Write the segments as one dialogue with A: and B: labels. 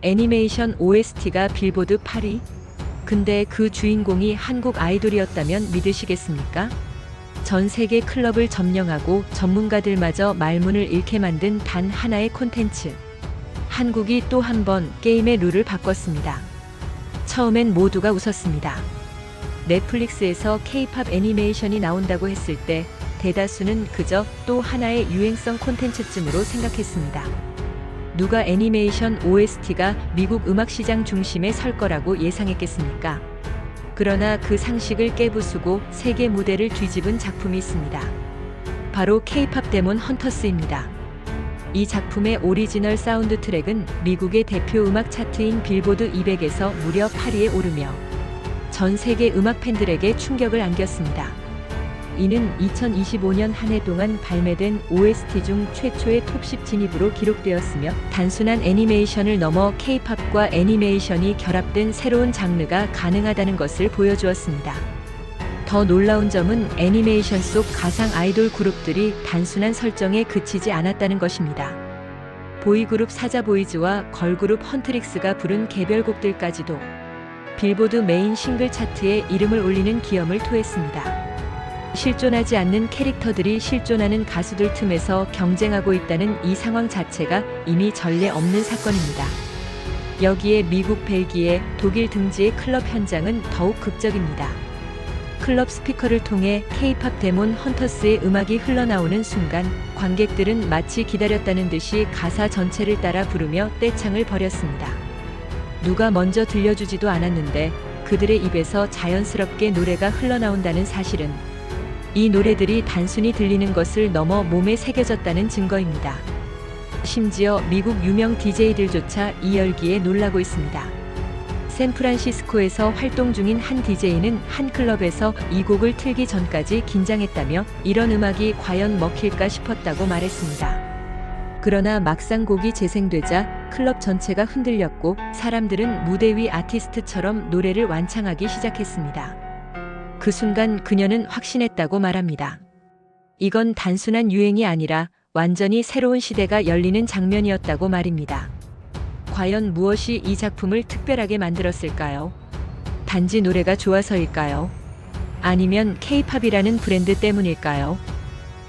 A: 애니메이션 OST가 빌보드 8위? 근데 그 주인공이 한국 아이돌이었다면 믿으시겠습니까? 전 세계 클럽을 점령하고 전문가들마저 말문을 잃게 만든 단 하나의 콘텐츠. 한국이 또 한 번 게임의 룰을 바꿨습니다. 처음엔 모두가 웃었습니다. 넷플릭스에서 K-팝 애니메이션이 나온다고 했을 때 대다수는 그저 또 하나의 유행성 콘텐츠쯤으로 생각했습니다. 누가 애니메이션 OST가 미국 음악 시장 중심에 설 거라고 예상했겠습니까? 그러나 그 상식을 깨부수고 세계 무대를 뒤집은 작품이 있습니다. 바로 K-팝 데몬 헌터스입니다. 이 작품의 오리지널 사운드 트랙은 미국의 대표 음악 차트인 빌보드 200에서 무려 8위에 오르며 전 세계 음악 팬들에게 충격을 안겼습니다. 이는 2025년 한 해 동안 발매된 OST 중 최초의 톱10 진입으로 기록되었으며 단순한 애니메이션을 넘어 K-팝과 애니메이션이 결합된 새로운 장르가 가능하다는 것을 보여주었습니다. 더 놀라운 점은 애니메이션 속 가상 아이돌 그룹들이 단순한 설정에 그치지 않았다는 것입니다. 보이그룹 사자보이즈와 걸그룹 헌트릭스가 부른 개별곡들까지도 빌보드 메인 싱글 차트에 이름을 올리는 기염을 토했습니다. 실존하지 않는 캐릭터들이 실존하는 가수들 틈에서 경쟁하고 있다는 이 상황 자체가 이미 전례 없는 사건입니다. 여기에 미국, 벨기에, 독일 등지의 클럽 현장은 더욱 극적입니다. 클럽 스피커를 통해 K-팝 데몬 헌터스의 음악이 흘러나오는 순간 관객들은 마치 기다렸다는 듯이 가사 전체를 따라 부르며 떼창을 벌였습니다. 누가 먼저 들려주지도 않았는데 그들의 입에서 자연스럽게 노래가 흘러나온다는 사실은 이 노래들이 단순히 들리는 것을 넘어 몸에 새겨졌다는 증거입니다. 심지어 미국 유명 DJ들조차 이 열기에 놀라고 있습니다. 샌프란시스코에서 활동 중인 한 DJ는 한 클럽에서 이 곡을 틀기 전까지 긴장했다며 이런 음악이 과연 먹힐까 싶었다고 말했습니다. 그러나 막상 곡이 재생되자 클럽 전체가 흔들렸고 사람들은 무대 위 아티스트처럼 노래를 완창하기 시작했습니다. 그 순간 그녀는 확신했다고 말합니다. 이건 단순한 유행이 아니라 완전히 새로운 시대가 열리는 장면이었다고 말입니다. 과연 무엇이 이 작품을 특별하게 만들었을까요? 단지 노래가 좋아서일까요? 아니면 K-팝이라는 브랜드 때문일까요?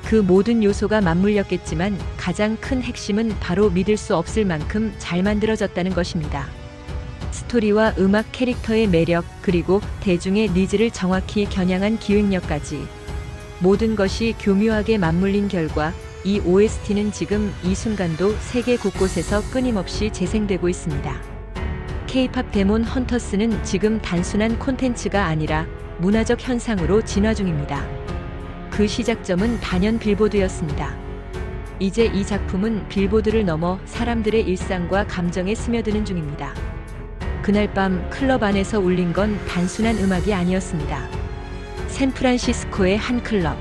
A: 그 모든 요소가 맞물렸겠지만 가장 큰 핵심은 바로 믿을 수 없을 만큼 잘 만들어졌다는 것입니다. 스토리와 음악 캐릭터의 매력, 그리고 대중의 니즈를 정확히 겨냥한 기획력까지 모든 것이 교묘하게 맞물린 결과 이 OST는 지금 이 순간도 세계 곳곳에서 끊임없이 재생되고 있습니다. K-팝 데몬 헌터스는 지금 단순한 콘텐츠가 아니라 문화적 현상으로 진화 중입니다. 그 시작점은 단연 빌보드였습니다. 이제 이 작품은 빌보드를 넘어 사람들의 일상과 감정에 스며드는 중입니다. 그날 밤 클럽 안에서 울린 건 단순한 음악이 아니었습니다. 샌프란시스코의 한 클럽.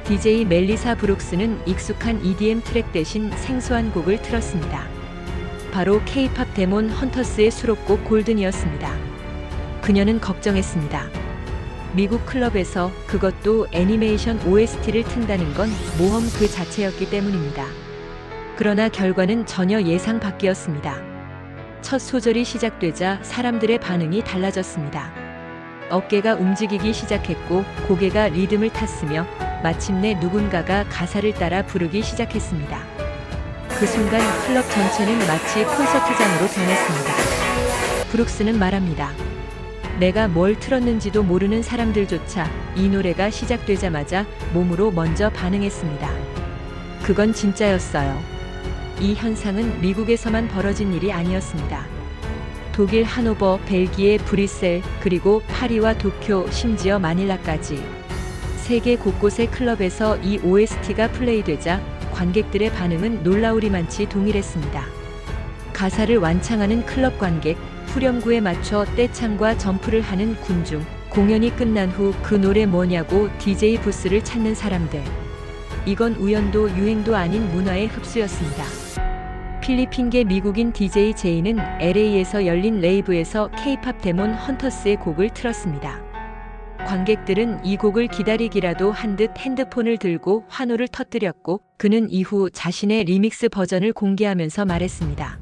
A: DJ 멜리사 브룩스는 익숙한 EDM 트랙 대신 생소한 곡을 틀었습니다. 바로 K-팝 데몬 헌터스의 수록곡 골든이었습니다. 그녀는 걱정했습니다. 미국 클럽에서 그것도 애니메이션 OST를 튼다는 건 모험 그 자체였기 때문입니다. 그러나 결과는 전혀 예상 밖이었습니다. 첫 소절이 시작되자 사람들의 반응이 달라졌습니다. 어깨가 움직이기 시작했고 고개가 리듬을 탔으며 마침내 누군가가 가사를 따라 부르기 시작했습니다. 그 순간 클럽 전체는 마치 콘서트장으로 변했습니다. 브룩스는 말합니다. 내가 뭘 틀었는지도 모르는 사람들조차 이 노래가 시작되자마자 몸으로 먼저 반응했습니다. 그건 진짜였어요. 이 현상은 미국에서만 벌어진 일이 아니었습니다. 독일 하노버, 벨기에 브뤼셀, 그리고 파리와 도쿄, 심지어 마닐라까지 세계 곳곳의 클럽에서 이 OST가 플레이되자 관객들의 반응은 놀라우리만치 동일했습니다. 가사를 완창하는 클럽 관객, 후렴구에 맞춰 떼창과 점프를 하는 군중, 공연이 끝난 후 그 노래 뭐냐고 DJ 부스를 찾는 사람들. 이건 우연도 유행도 아닌 문화의 흡수였습니다. 필리핀계 미국인 DJ 제이는 LA에서 열린 레이브에서 K-팝 데몬 헌터스의 곡을 틀었습니다. 관객들은 이 곡을 기다리기라도 한 듯 핸드폰을 들고 환호를 터뜨렸고 그는 이후 자신의 리믹스 버전을 공개하면서 말했습니다.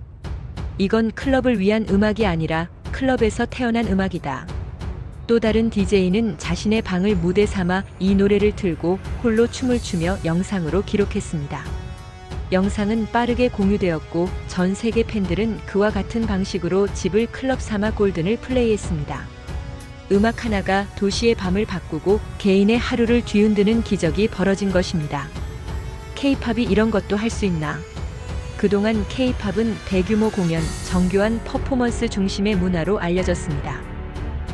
A: 이건 클럽을 위한 음악이 아니라 클럽에서 태어난 음악이다. 또 다른 DJ는 자신의 방을 무대 삼아 이 노래를 틀고 홀로 춤을 추며 영상으로 기록했습니다. 영상은 빠르게 공유되었고 전 세계 팬들은 그와 같은 방식으로 집을 클럽 삼아 골든을 플레이했습니다. 음악 하나가 도시의 밤을 바꾸고 개인의 하루를 뒤흔드는 기적이 벌어진 것입니다. K-팝이 이런 것도 할 수 있나? 그동안 K-팝은 대규모 공연, 정교한 퍼포먼스 중심의 문화로 알려졌습니다.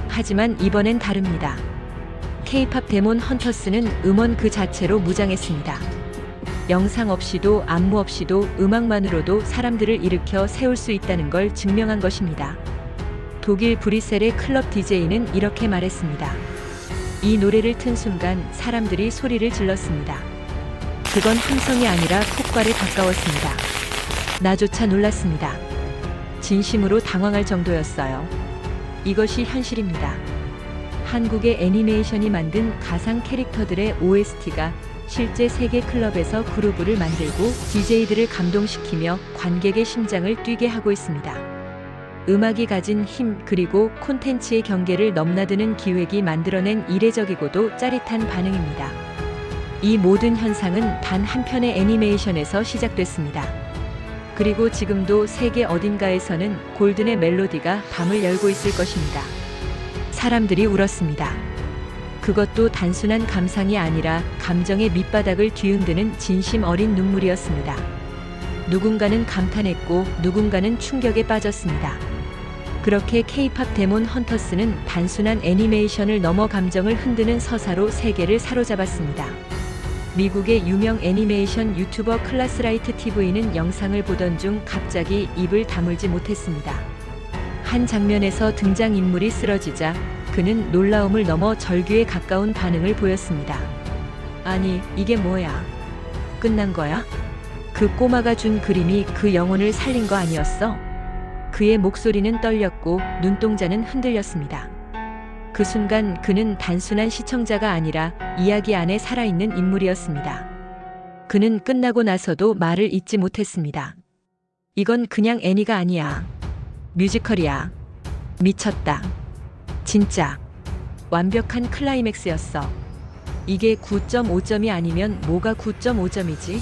A: 하지만 이번엔 다릅니다. K-팝 데몬 헌터스는 음원 그 자체로 무장했습니다. 영상 없이도 안무 없이도 음악만으로도 사람들을 일으켜 세울 수 있다는 걸 증명한 것입니다. 독일 브뤼셀의 클럽 DJ는 이렇게 말했습니다. 이 노래를 튼 순간 사람들이 소리를 질렀습니다. 그건 함성이 아니라 폭발에 가까웠습니다. 나조차 놀랐습니다. 진심으로 당황할 정도였어요. 이것이 현실입니다. 한국의 애니메이션이 만든 가상 캐릭터들의 OST가 실제 세계 클럽에서 그루브를 만들고 DJ들을 감동시키며 관객의 심장을 뛰게 하고 있습니다. 음악이 가진 힘 그리고 콘텐츠의 경계를 넘나드는 기획이 만들어낸 이례적이고도 짜릿한 반응입니다. 이 모든 현상은 단 한 편의 애니메이션에서 시작됐습니다. 그리고 지금도 세계 어딘가에서는 골든의 멜로디가 밤을 열고 있을 것입니다. 사람들이 울었습니다. 그것도 단순한 감상이 아니라 감정의 밑바닥을 뒤흔드는 진심 어린 눈물이었습니다. 누군가는 감탄했고 누군가는 충격에 빠졌습니다. 그렇게 K-팝 데몬 헌터스는 단순한 애니메이션을 넘어 감정을 흔드는 서사로 세계를 사로잡았습니다. 미국의 유명 애니메이션 유튜버 클래스라이트 TV는 영상을 보던 중 갑자기 입을 다물지 못했습니다. 한 장면에서 등장인물이 쓰러지자 그는 놀라움을 넘어 절규에 가까운 반응을 보였습니다. 아니, 이게 뭐야? 끝난 거야? 그 꼬마가 준 그림이 그 영혼을 살린 거 아니었어? 그의 목소리는 떨렸고 눈동자는 흔들렸습니다. 그 순간 그는 단순한 시청자가 아니라 이야기 안에 살아있는 인물이었습니다. 그는 끝나고 나서도 말을 잇지 못했습니다. 이건 그냥 애니가 아니야. 뮤지컬이야. 미쳤다. 진짜. 완벽한 클라이맥스였어. 이게 9.5점이 아니면 뭐가 9.5점이지?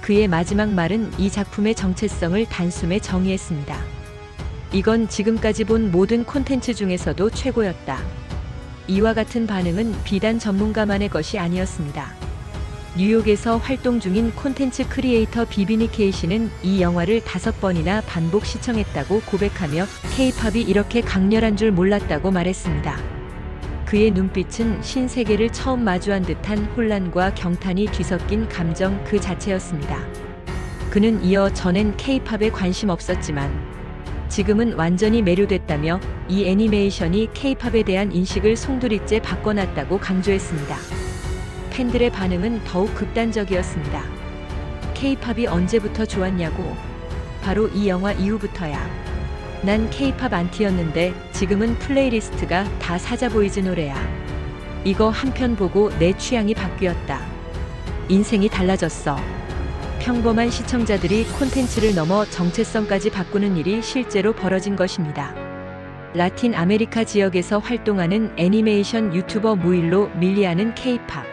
A: 그의 마지막 말은 이 작품의 정체성을 단숨에 정의했습니다. 이건 지금까지 본 모든 콘텐츠 중에서도 최고였다. 이와 같은 반응은 비단 전문가만의 것이 아니었습니다. 뉴욕에서 활동 중인 콘텐츠 크리에이터 비비니 씨는 이 영화를 5번이나 반복 시청했다고 고백하며 K-팝이 이렇게 강렬한 줄 몰랐다고 말했습니다. 그의 눈빛은 신세계를 처음 마주한 듯한 혼란과 경탄이 뒤섞인 감정 그 자체였습니다. 그는 이어 전엔 K-팝에 관심 없었지만 지금은 완전히 매료됐다며 이 애니메이션이 K-팝에 대한 인식을 송두리째 바꿔놨다고 강조했습니다. 팬들의 반응은 더욱 극단적이었습니다. K-팝이 언제부터 좋았냐고? 바로 이 영화 이후부터야. 난 K-팝 안티였는데 지금은 플레이리스트가 다 사자보이즈 노래야. 이거 한 편 보고 내 취향이 바뀌었다. 인생이 달라졌어. 평범한 시청자들이 콘텐츠를 넘어 정체성까지 바꾸는 일이 실제로 벌어진 것입니다. 라틴 아메리카 지역에서 활동하는 애니메이션 유튜버 무일로 밀리아는 K-팝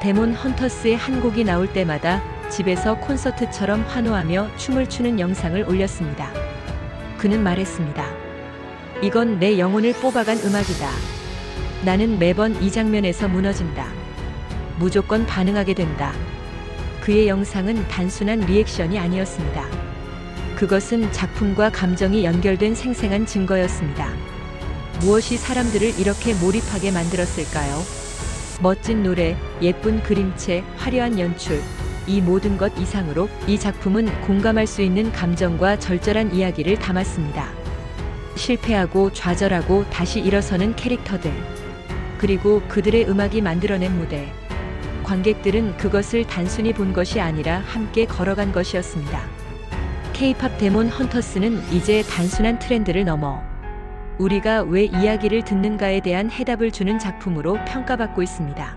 A: 데몬 헌터스의 한 곡이 나올 때마다 집에서 콘서트처럼 환호하며 춤을 추는 영상을 올렸습니다. 그는 말했습니다. 이건 내 영혼을 뽑아간 음악이다. 나는 매번 이 장면에서 무너진다. 무조건 반응하게 된다. 그의 영상은 단순한 리액션이 아니었습니다. 그것은 작품과 감정이 연결된 생생한 증거였습니다. 무엇이 사람들을 이렇게 몰입하게 만들었을까요? 멋진 노래, 예쁜 그림체, 화려한 연출, 이 모든 것 이상으로 이 작품은 공감할 수 있는 감정과 절절한 이야기를 담았습니다. 실패하고 좌절하고 다시 일어서는 캐릭터들, 그리고 그들의 음악이 만들어낸 무대. 관객들은 그것을 단순히 본 것이 아니라 함께 걸어간 것이었습니다. K-팝 데몬 헌터스는 이제 단순한 트렌드를 넘어 우리가 왜 이야기를 듣는가에 대한 해답을 주는 작품으로 평가받고 있습니다.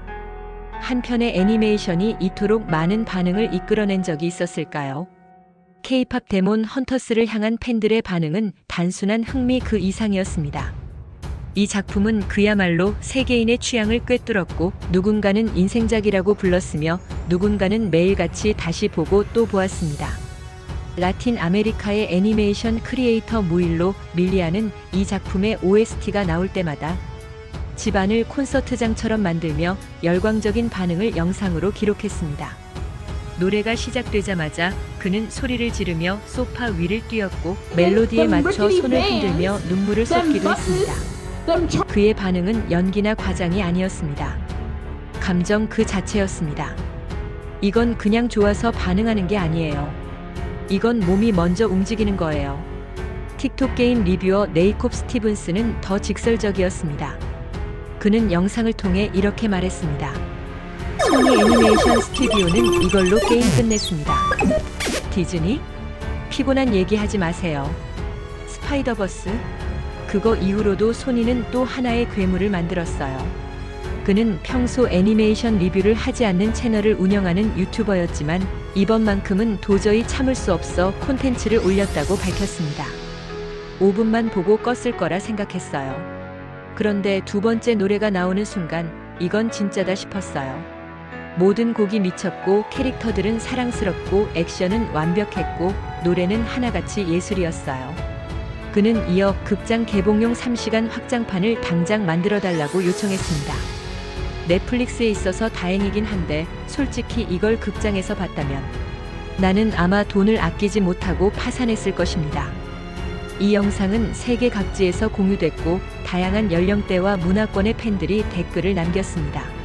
A: 한 편의 애니메이션이 이토록 많은 반응을 이끌어낸 적이 있었을까요? K-팝 데몬 헌터스를 향한 팬들의 반응은 단순한 흥미 그 이상이었습니다. 이 작품은 그야말로 세계인의 취향을 꿰뚫었고 누군가는 인생작이라고 불렀으며 누군가는 매일같이 다시 보고 또 보았습니다. 라틴 아메리카의 애니메이션 크리에이터 무일로 밀리아는 이 작품의 OST가 나올 때마다 집안을 콘서트장처럼 만들며 열광적인 반응을 영상으로 기록했습니다. 노래가 시작되자마자 그는 소리를 지르며 소파 위를 뛰었고 멜로디에 맞춰 손을 흔들며 눈물을 쏟기도 했습니다. 그의 반응은 연기나 과장이 아니었습니다. 감정 그 자체였습니다. 이건 그냥 좋아서 반응하는 게 아니에요. 이건 몸이 먼저 움직이는 거예요. 틱톡 게임 리뷰어 네이콥 스티븐스는 더 직설적이었습니다. 그는 영상을 통해 이렇게 말했습니다. 소니 애니메이션 스튜디오는 이걸로 게임 끝냈습니다. 디즈니? 피곤한 얘기 하지 마세요. 스파이더버스? 그거 이후로도 소니는 또 하나의 괴물을 만들었어요. 그는 평소 애니메이션 리뷰를 하지 않는 채널을 운영하는 유튜버였지만 이번만큼은 도저히 참을 수 없어 콘텐츠를 올렸다고 밝혔습니다. 5분만 보고 껐을 거라 생각했어요. 그런데 두 번째 노래가 나오는 순간 이건 진짜다 싶었어요. 모든 곡이 미쳤고 캐릭터들은 사랑스럽고 액션은 완벽했고 노래는 하나같이 예술이었어요. 그는 이어 극장 개봉용 3시간 확장판을 당장 만들어달라고 요청했습니다. 넷플릭스에 있어서 다행이긴 한데 솔직히 이걸 극장에서 봤다면 나는 아마 돈을 아끼지 못하고 파산했을 것입니다. 이 영상은 세계 각지에서 공유됐고 다양한 연령대와 문화권의 팬들이 댓글을 남겼습니다.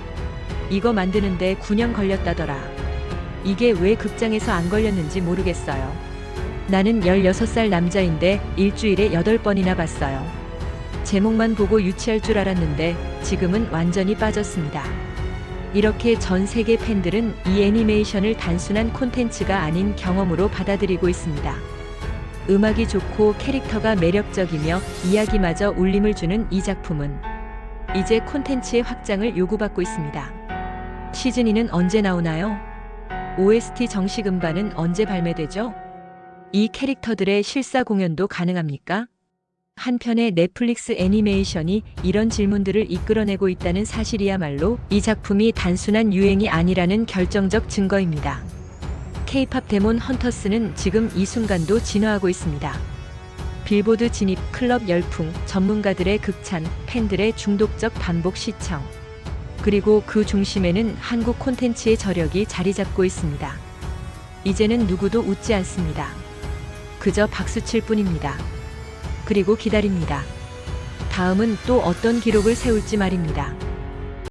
A: 이거 만드는데 9년 걸렸다더라. 이게 왜 극장에서 안 걸렸는지 모르겠어요. 나는 16살 남자인데 일주일에 8번이나 봤어요. 제목만 보고 유치할 줄 알았는데 지금은 완전히 빠졌습니다. 이렇게 전 세계 팬들은 이 애니메이션을 단순한 콘텐츠가 아닌 경험으로 받아들이고 있습니다. 음악이 좋고 캐릭터가 매력적이며 이야기마저 울림을 주는 이 작품은 이제 콘텐츠의 확장을 요구받고 있습니다. 시즌2는 언제 나오나요? OST 정식 음반은 언제 발매되죠? 이 캐릭터들의 실사 공연도 가능합니까? 한편의 넷플릭스 애니메이션이 이런 질문들을 이끌어내고 있다는 사실이야말로 이 작품이 단순한 유행이 아니라는 결정적 증거입니다. K-팝 데몬 헌터스는 지금 이 순간도 진화하고 있습니다. 빌보드 진입, 클럽 열풍, 전문가들의 극찬, 팬들의 중독적 반복 시청. 그리고 그 중심에는 한국 콘텐츠의 저력이 자리 잡고 있습니다. 이제는 누구도 웃지 않습니다. 그저 박수칠 뿐입니다. 그리고 기다립니다. 다음은 또 어떤 기록을 세울지 말입니다.